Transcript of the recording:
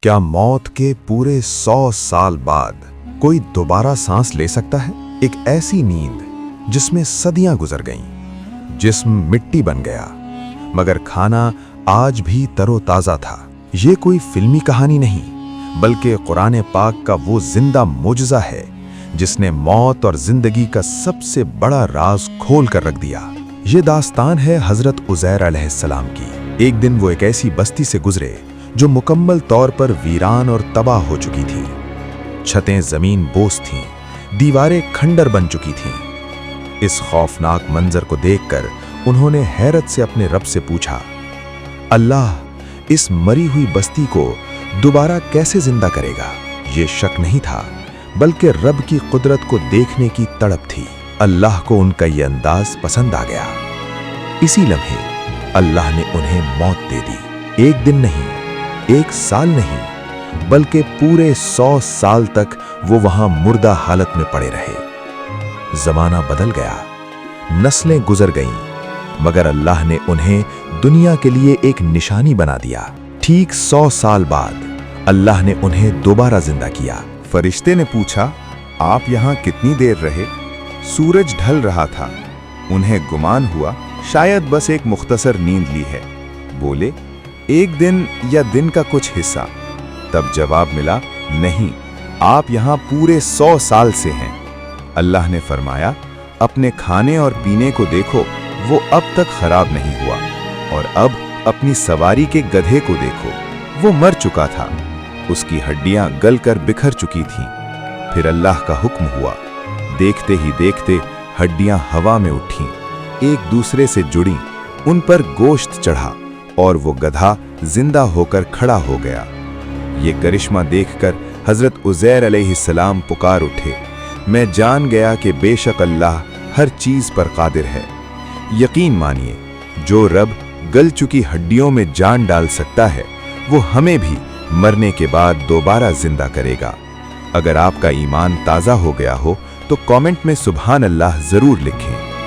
क्या मौत के पूरे 100 साल बाद कोई दोबारा सांस ले सकता है? एक ऐसी नींद जिसमें सदियां गुजर गईं, जिस्म मिट्टी बन गया, मगर खाना आज भी तरोताजा था। ये कोई फिल्मी कहानी नहीं, बल्कि कुरान पाक का वो जिंदा मोजज़ा है जिसने मौत और जिंदगी का सबसे बड़ा राज खोल कर रख दिया। ये दास्तान है हजरत उज़ैर अलैहिस्सलाम की। एक दिन वो एक ऐसी बस्ती से गुजरे जो मुकम्मल तौर पर वीरान और तबाह हो चुकी थी। छतें जमीन बोस थीं, दीवारें खंडर बन चुकी थीं। इस खौफनाक मंजर को देखकर उन्होंने हैरत से अपने रब से पूछा, अल्लाह, इस मरी हुई बस्ती को दोबारा कैसे जिंदा करेगा? ये शक नहीं था, बल्कि रब की कुदरत को देखने की तड़प थी। अल्लाह को उनका ये अंदाज पसंद आ गया। इसी लम्हे अल्लाह ने उन्हें मौत दे दी। एक दिन नहीं, एक साल नहीं, बल्कि पूरे 100 साल तक वो वहां मुर्दा हालत में पड़े रहे। जमाना बदल गया, नस्लें गुजर गईं, मगर अल्लाह ने उन्हें दुनिया के लिए एक निशानी बना दिया। ठीक 100 साल बाद अल्लाह ने उन्हें दोबारा जिंदा किया। फरिश्ते ने पूछा, आप यहाँ कितनी देर रहे? सूरज ढल रहा था। उन्हें गुमान हुआ शायद बस एक मुख्तसर नींद ली है। बोले, एक दिन या दिन का कुछ हिस्सा। तब जवाब मिला, नहीं, आप यहाँ पूरे 100 साल से हैं। अल्लाह ने फरमाया, अपने खाने और पीने को देखो, वो अब तक खराब नहीं हुआ। और अब अपनी सवारी के गधे को देखो, वो मर चुका था, उसकी हड्डियां गलकर बिखर चुकी थीं। फिर अल्लाह का हुक्म हुआ, देखते ही देखते हड्डियां हवा में उठीं, एक दूसरे से जुड़ी, उन पर गोश्त चढ़ा और वो गधा जिंदा होकर खड़ा हो गया। ये करिश्मा देखकर हजरत उज़ैर अलैहिस्सलाम पुकार उठे, मैं जान गया कि बेशक अल्लाह हर चीज पर कादिर है। यकीन मानिए, जो रब गल चुकी हड्डियों में जान डाल सकता है, वो हमें भी मरने के बाद दोबारा जिंदा करेगा। अगर आपका ईमान ताज़ा हो गया हो तो कमेंट में सुभान अल्लाह जरूर लिखें।